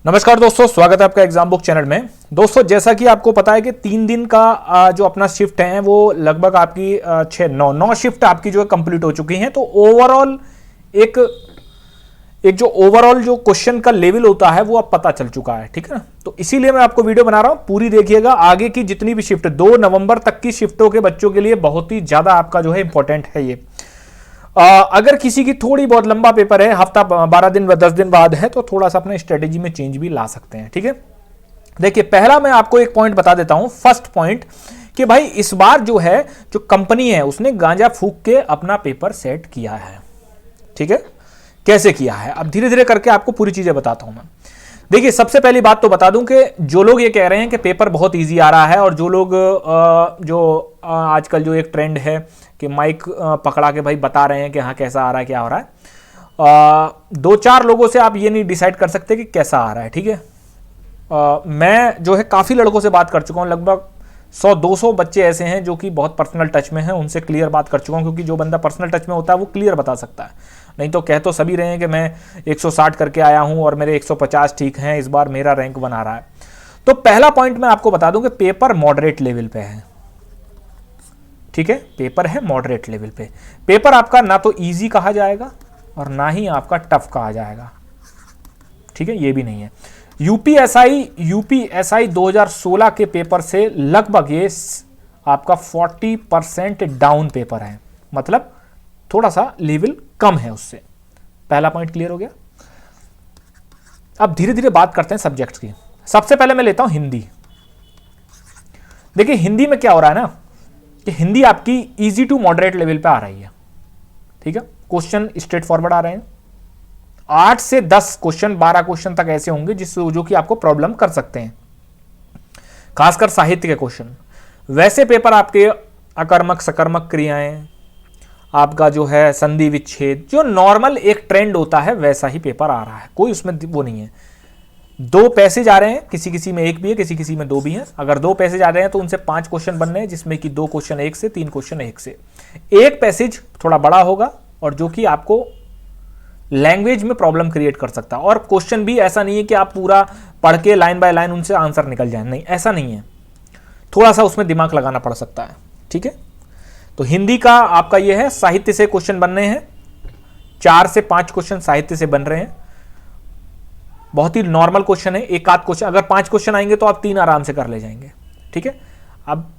नमस्कार दोस्तों, स्वागत है आपका एग्जाम बुक चैनल में। दोस्तों, जैसा कि आपको पता है कि 3 दिन का जो अपना शिफ्ट है वो लगभग आपकी 9 शिफ्ट आपकी जो है कंप्लीट हो चुकी हैं। तो ओवरऑल एक जो ओवरऑल जो क्वेश्चन का लेवल होता है वो अब पता चल चुका है, ठीक है ना। तो इसीलिए मैं आपको वीडियो बना रहा हूं, पूरी देखिएगा। आगे की जितनी भी शिफ्ट 2 नवंबर तक की शिफ्टों के बच्चों के लिए बहुत ही ज्यादा आपका जो है इंपॉर्टेंट है ये। अगर किसी की थोड़ी बहुत लंबा पेपर है, हफ्ता 12 दिन 10 दिन बाद है, तो थोड़ा सा अपने स्ट्रेटेजी में चेंज भी ला सकते हैं, ठीक है। देखिए, पहला मैं आपको एक पॉइंट बता देता हूं, फर्स्ट पॉइंट, कि भाई इस बार जो है जो कंपनी है उसने गांजा फूंक के अपना पेपर सेट किया है, ठीक है। कैसे किया है अब धीरे धीरे करके आपको पूरी चीजें बताता हूं मैं। देखिए, सबसे पहली बात तो बता दूं कि जो लोग ये कह रहे हैं कि पेपर बहुत इजी आ रहा है, और जो लोग आजकल जो एक ट्रेंड है कि माइक पकड़ा के भाई बता रहे हैं कि हाँ कैसा आ रहा है, क्या हो रहा है, 2-4 लोगों से आप ये नहीं डिसाइड कर सकते कि कैसा आ रहा है, ठीक है। मैं जो है काफ़ी लड़कों से बात कर चुका हूँ, लगभग 100-200 बच्चे ऐसे हैं जो कि बहुत पर्सनल टच में हैं, उनसे क्लियर बात कर चुका हूँ, क्योंकि जो बंदा पर्सनल टच में होता है वो क्लियर बता सकता है। नहीं तो कह तो सभी रहे हैं कि मैं 160 करके आया हूँ और मेरे 150 ठीक हैं, इस बार मेरा रैंक बना रहा है। तो पहला पॉइंट मैं आपको बता दूं कि पेपर मॉडरेट लेवल पे है, ठीक है। पेपर है मॉडरेट लेवल पे। पेपर आपका ना तो इजी कहा जाएगा और ना ही आपका टफ कहा जाएगा, ठीक है, ये भी नहीं है। यूपीएसआई 2016 के पेपर से लगभग ये आपका 40% डाउन पेपर है, मतलब थोड़ा सा लेवल कम है उससे। पहला पॉइंट क्लियर हो गया। अब धीरे धीरे बात करते हैं सब्जेक्ट्स की। सबसे पहले मैं लेता हूं हिंदी। देखिए, हिंदी में क्या हो रहा है ना कि हिंदी आपकी इजी टू मॉडरेट लेवल पे आ रही है, ठीक है। क्वेश्चन स्ट्रेट फॉरवर्ड आ रहे हैं। 8 से 10 क्वेश्चन, 12 क्वेश्चन तक ऐसे होंगे जो कि आपको प्रॉब्लम कर सकते हैं, खासकर साहित्य के क्वेश्चन। वैसे पेपर आपके अकर्मक सकर्मक क्रियाएं, आपका जो है संधि विच्छेद, जो नॉर्मल एक ट्रेंड होता है वैसा ही पेपर आ रहा है, कोई उसमें वो नहीं है। 2 पैसेज आ रहे हैं, किसी किसी में 1 भी है, किसी किसी में 2 भी है। अगर 2 पैसेज आ रहे हैं तो उनसे 5 क्वेश्चन बन रहे हैं, जिसमें कि 2 क्वेश्चन 1 से, 3 क्वेश्चन 1 से। एक पैसेज थोड़ा बड़ा होगा और जो कि आपको लैंग्वेज में प्रॉब्लम क्रिएट कर सकता है। और क्वेश्चन भी ऐसा नहीं है कि आप पूरा पढ़ के लाइन बाय लाइन उनसे आंसर निकल जाए, नहीं, ऐसा नहीं है। थोड़ा सा उसमें दिमाग लगाना पड़ सकता है, ठीक है। तो हिंदी का आपका यह है, साहित्य से क्वेश्चन बनने हैं, 4 से 5 क्वेश्चन साहित्य से बन रहे हैं। बहुत ही नॉर्मल क्वेश्चन है, एक आध क्वेश्चन, अगर 5 क्वेश्चन आएंगे तो आप 3 आराम से कर ले जाएंगे, ठीक है। अब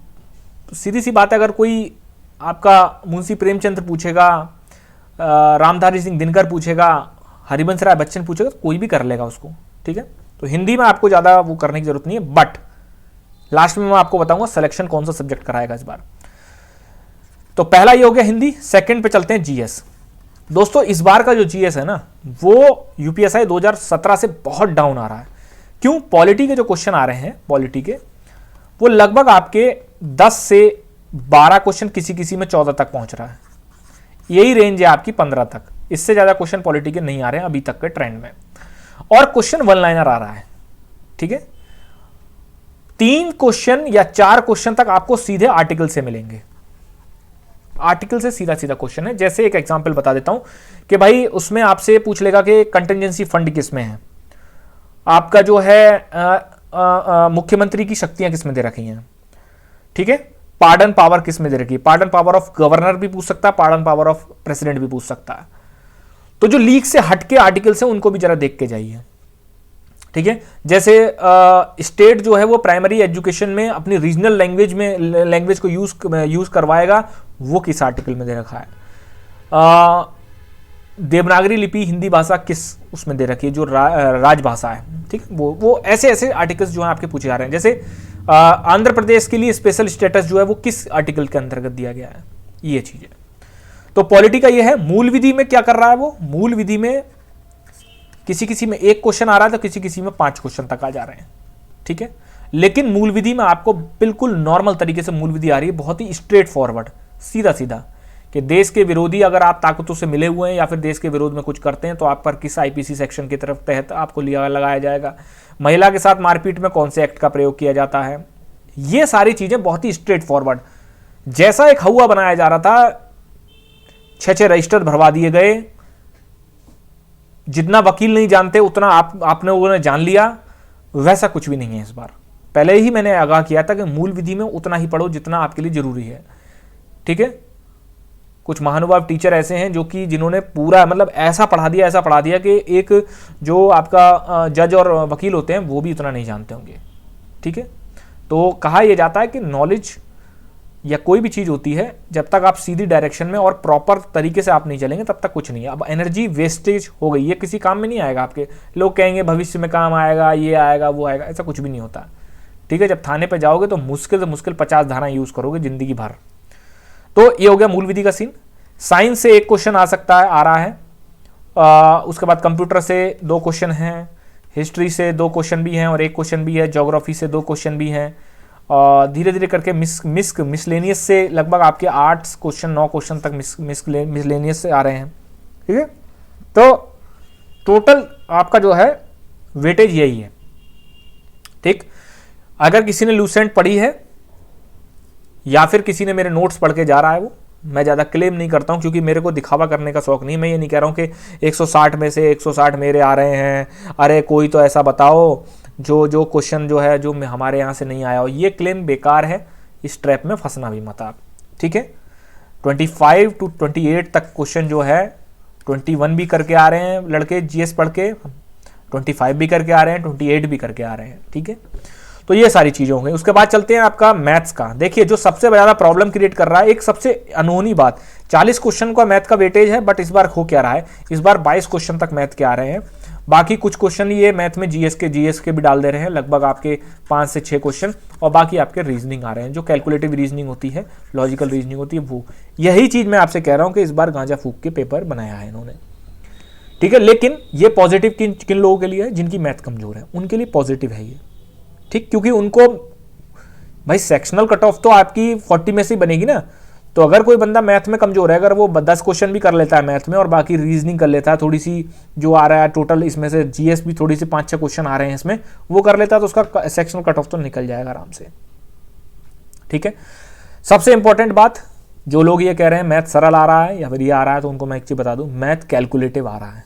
सीधी सी बात है, अगर कोई आपका मुंशी प्रेमचंद्र पूछेगा, रामधारी सिंह दिनकर पूछेगा, हरिवंश राय बच्चन पूछेगा, तो कोई भी कर लेगा उसको, ठीक है। तो हिंदी में आपको ज्यादा वो करने की जरूरत नहीं है। बट लास्ट में मैं आपको बताऊंगा सिलेक्शन कौन सा सब्जेक्ट कराएगा इस बार। तो पहला ये हो गया हिंदी। सेकंड पे चलते हैं जीएस। दोस्तों, इस बार का जो जीएस है ना, वो यूपीएसआई 2017 से बहुत डाउन आ रहा है। क्यों? पॉलिटी के जो क्वेश्चन आ रहे हैं, पॉलिटी के, वो लगभग आपके 10 से 12 क्वेश्चन, किसी किसी में 14 तक पहुंच रहा है। यही रेंज है आपकी 15 तक, इससे ज्यादा क्वेश्चन पॉलिटी के नहीं आ रहे हैं अभी तक के ट्रेंड में। और क्वेश्चन 1 लाइनर आ रहा है, ठीक है। 3 क्वेश्चन या 4 क्वेश्चन तक आपको सीधे आर्टिकल से मिलेंगे। आर्टिकल से सीधा सीधा क्वेश्चन है। जैसे एक एग्जांपल बता देता हूं कि भाई उसमें आपसे पूछ लेगा कि कंटिजेंसी फंड किसमें है, आपका जो है मुख्यमंत्री की शक्तियां किसमें दे रखी हैं, ठीक है। पार्डन पावर किसमें दे रखी है, पार्डन पावर ऑफ गवर्नर भी पूछ सकता है, पार्डन पावर ऑफ प्रेसिडेंट भी पूछ सकता है। तो जो लीक से हटके आर्टिकल्स हैं उनको भी जरा देख के जाइए, ठीक है। जैसे स्टेट जो है वो प्राइमरी एजुकेशन में अपनी रीजनल लैंग्वेज को यूज करवाएगा, वो किस आर्टिकल में दे रखा है। देवनागरी लिपि हिंदी भाषा किस उसमें दे रखी है, जो राजभाषा है, ठीक है। वो ऐसे ऐसे आर्टिकल्स जो है आपके पूछे जा रहे हैं। जैसे आंध्र प्रदेश के लिए स्पेशल स्टेटस जो है वो किस आर्टिकल के अंतर्गत दिया गया है, ये चीजें। तो पॉलिटी का ये है। मूल विधि में क्या कर रहा है वो, मूल विधि में किसी किसी में 1 क्वेश्चन आ रहा है तो किसी किसी में 5 क्वेश्चन तक आ जा रहे हैं, ठीक है। लेकिन मूल विधि में आपको बिल्कुल नॉर्मल तरीके से मूल विधि आ रही है, बहुत ही स्ट्रेट फॉरवर्ड, सीधा सीधा, कि देश के विरोधी अगर आप ताकतों से मिले हुए हैं या फिर देश के विरोध में कुछ करते हैं तो आप पर किस आईपीसी सेक्शन की तरफ तहत आपको लगाया जाएगा, महिला के साथ मारपीट में कौन से एक्ट का प्रयोग किया जाता है। ये सारी चीजें बहुत ही स्ट्रेट फॉरवर्ड, जैसा एक हवा बनाया जा रहा था, 6 रजिस्टर भरवा दिए गए, जितना वकील नहीं जानते उतना आपने लोगों ने जान लिया, वैसा कुछ भी नहीं है इस बार। पहले ही मैंने आगाह किया था कि मूल विधि में उतना ही पढ़ो जितना आपके लिए जरूरी है, ठीक है। कुछ महानुभाव टीचर ऐसे हैं जो कि जिन्होंने पूरा मतलब ऐसा पढ़ा दिया कि एक जो आपका जज और वकील होते हैं वो भी उतना नहीं जानते होंगे, ठीक है। तो कहा यह जाता है कि नॉलेज या कोई भी चीज़ होती है, जब तक आप सीधी डायरेक्शन में और प्रॉपर तरीके से आप नहीं चलेंगे तब तक कुछ नहीं है। अब एनर्जी वेस्टेज हो गई, ये किसी काम में नहीं आएगा आपके। लोग कहेंगे भविष्य में काम आएगा, ये आएगा वो आएगा, ऐसा कुछ भी नहीं होता, ठीक है। जब थाने पे जाओगे तो मुश्किल से मुश्किल 50 धारा यूज़ करोगे ज़िंदगी भर। तो ये हो गया मूल विधि का सीन। साइंस से एक क्वेश्चन आ सकता है, आ रहा है। उसके बाद कंप्यूटर से 2 क्वेश्चन हैं, हिस्ट्री से 2 क्वेश्चन भी हैं और 1 क्वेश्चन भी है, ज्योग्राफी से 2 क्वेश्चन भी हैं। धीरे धीरे करके मिसलेनियस से लगभग आपके 8 क्वेश्चन 9 क्वेश्चन तक मिसलेनियस से आ रहे हैं, ठीक है। तो टोटल आपका जो है वेटेज यही है, ठीक। अगर किसी ने लूसेंट पढ़ी है या फिर किसी ने मेरे नोट्स पढ़ के जा रहा है, वो मैं ज़्यादा क्लेम नहीं करता हूं क्योंकि मेरे को दिखावा करने का शौक नहीं। मैं ये नहीं कह रहा हूं कि 160 में से 160 मेरे आ रहे हैं, अरे कोई तो ऐसा बताओ जो क्वेश्चन जो है जो हमारे यहाँ से नहीं आया हो। ये क्लेम बेकार है, इस ट्रैप में फंसना भी मत आप, ठीक है। 25 to 28 तक क्वेश्चन जो है 21 भी करके आ रहे हैं लड़के जीएस पढ़ के, 25 भी करके आ रहे हैं, 28 भी करके आ रहे हैं, ठीक है। तो ये सारी चीज़ें हो गई। उसके बाद चलते हैं आपका मैथ्स का। देखिए जो सबसे ज़्यादा प्रॉब्लम क्रिएट कर रहा है, एक सबसे अनहोनी बात, 40 क्वेश्चन का मैथ का वेटेज है, बट इस बार हो क्या रहा है, इस बार 22 क्वेश्चन तक मैथ के आ रहे हैं। बाकी कुछ क्वेश्चन ये मैथ में जीएस के भी डाल दे रहे हैं, लगभग आपके 5 से 6 क्वेश्चन, और बाकी आपके रीजनिंग आ रहे हैं, जो कैलकुलेटिव रीजनिंग होती है, लॉजिकल रीजनिंग होती है वो। यही चीज़ मैं आपसे कह रहा हूँ कि इस बार गांजा फूक के पेपर बनाया है इन्होंने, ठीक है। लेकिन ये पॉजिटिव किन लोगों के लिए है, जिनकी मैथ कमजोर है उनके लिए पॉजिटिव है ये, ठीक। क्योंकि उनको भाई सेक्शनल कट ऑफ तो आपकी 40 में से ही बनेगी ना। तो अगर कोई बंदा मैथ में कमजोर है, अगर वो 10 क्वेश्चन भी कर लेता है मैथ में और बाकी रीजनिंग कर लेता है, थोड़ी सी जो आ रहा है टोटल इसमें से जीएस भी थोड़ी सी 5-6 क्वेश्चन आ रहे हैं इसमें, वो कर लेता है तो उसका सेक्शनल कट ऑफ तो निकल जाएगा आराम से, ठीक है। सबसे इंपॉर्टेंट बात, जो लोग ये कह रहे हैं मैथ सरल आ रहा है या फिर ये आ रहा है, तो उनको मैं एक चीज बता दूं, मैथ कैलकुलेटिव आ रहा है।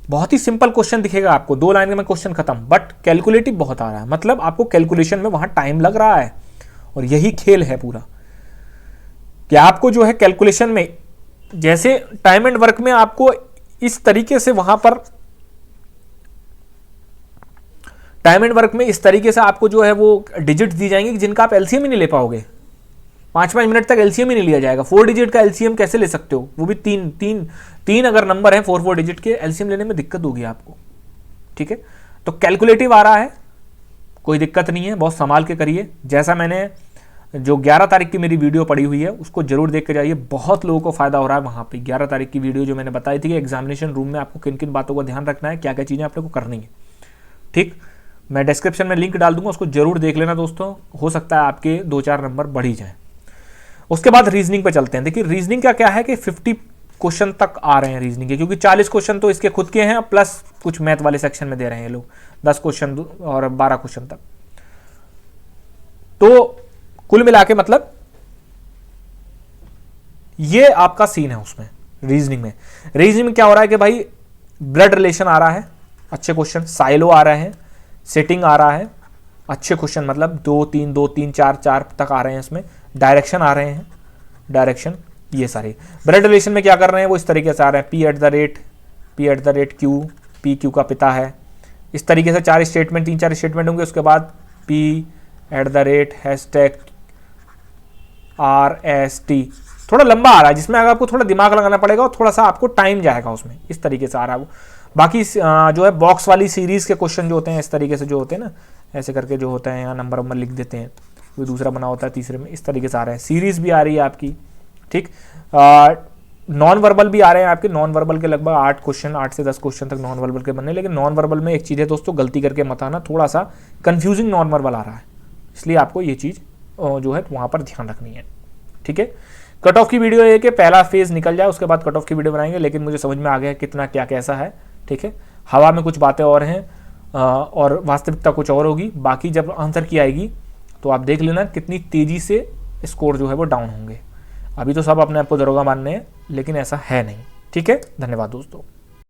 बहुत ही सिंपल क्वेश्चन दिखेगा आपको, 2 लाइन में क्वेश्चन खत्म, बट कैलकुलेटिव बहुत आ रहा है। मतलब आपको कैलकुलेशन में वहां टाइम लग रहा है, और यही खेल है पूरा कि आपको जो है कैलकुलेशन में, जैसे टाइम एंड वर्क में आपको इस तरीके से वहां पर टाइम एंड वर्क में इस तरीके से आपको जो है वो डिजिट दी जाएंगे जिनका आप एलसीएम ही नहीं ले पाओगे। 5-5 मिनट तक एलसीएम ही नहीं लिया जाएगा। 4 डिजिट का एलसीएम कैसे ले सकते हो, वो भी तीन अगर नंबर है 4 डिजिट के, एलसीएम लेने में दिक्कत होगी आपको, ठीक है। तो कैलकुलेटिव आ रहा है, कोई दिक्कत नहीं है, बहुत संभाल के करिए। जैसा मैंने जो 11 तारीख की मेरी वीडियो पड़ी हुई है उसको जरूर देख के जाइए, बहुत लोगों को फायदा हो रहा है वहां पे। 11 तारीख की वीडियो जो मैंने बताई थी कि एग्जामिनेशन रूम में आपको किन किन बातों का ध्यान रखना है, क्या क्या चीजें आपको करनी है, ठीक। मैं डिस्क्रिप्शन में लिंक डाल दूंगा, उसको जरूर देख लेना दोस्तों, हो सकता है आपके 2-4 नंबर बढ़ ही जाए। उसके बाद रीजनिंग पे चलते हैं। देखिए रीजनिंग का क्या है कि 50 क्वेश्चन तक आ रहे हैं रीजनिंग के, क्योंकि 40 क्वेश्चन तो इसके खुद के हैं, प्लस कुछ मैथ वाले सेक्शन में दे रहे हैं लोग 10 क्वेश्चन और 12 क्वेश्चन तक। तो कुल मिला के मतलब ये आपका सीन है उसमें रीजनिंग में। रीजनिंग में क्या हो रहा है कि भाई ब्लड रिलेशन आ रहा है, अच्छे क्वेश्चन, साइलो आ रहे हैं, सेटिंग आ रहा है, अच्छे क्वेश्चन, मतलब 2-3 2-3 4-4 तक आ रहे हैं इसमें, डायरेक्शन आ रहे हैं, डायरेक्शन, ये सारे। ब्लड रिलेशन में क्या कर रहे हैं वो इस तरीके से आ रहे हैं, P at the rate Q, P Q का पिता है, इस तरीके से 4 स्टेटमेंट 3-4 स्टेटमेंट होंगे। उसके बाद P at the rate #RST, थोड़ा लंबा आ रहा है जिसमें अगर आपको थोड़ा दिमाग लगाना पड़ेगा और थोड़ा सा आपको टाइम जाएगा उसमें, इस तरीके से आ रहा है वो। बाकी जो है बॉक्स वाली सीरीज के क्वेश्चन जो होते हैं इस तरीके से जो होते हैं ना, ऐसे करके जो होता है यहाँ नंबर लिख देते हैं, वो दूसरा बना होता है तीसरे में, इस तरीके से आ रहे हैं। सीरीज भी आ रही है आपकी, ठीक। नॉन वर्बल भी आ रहे हैं आपके, नॉन वर्बल के लगभग 8 क्वेश्चन, 8 से 10 क्वेश्चन तक नॉन वर्बल के बनने। लेकिन नॉन वर्बल में एक चीज़ है दोस्तों, गलती करके मत आना, थोड़ा सा कंफ्यूजिंग नॉन वर्बल आ रहा है, इसलिए आपको ये चीज़ जो है वहाँ पर ध्यान रखनी है, ठीक है। कट ऑफ की वीडियो है कि पहला फेज निकल जाए उसके बाद कट ऑफ की वीडियो बनाएंगे, लेकिन मुझे समझ में आ गया कितना क्या कैसा है, ठीक है। हवा में कुछ बातें और हैं और वास्तविकता कुछ और होगी। बाकी जब आंसर की आएगी तो आप देख लेना कितनी तेज़ी से स्कोर जो है वो डाउन होंगे। अभी तो सब अपने आप को दरोगा मानने हैं, लेकिन ऐसा है नहीं, ठीक है। धन्यवाद दोस्तों।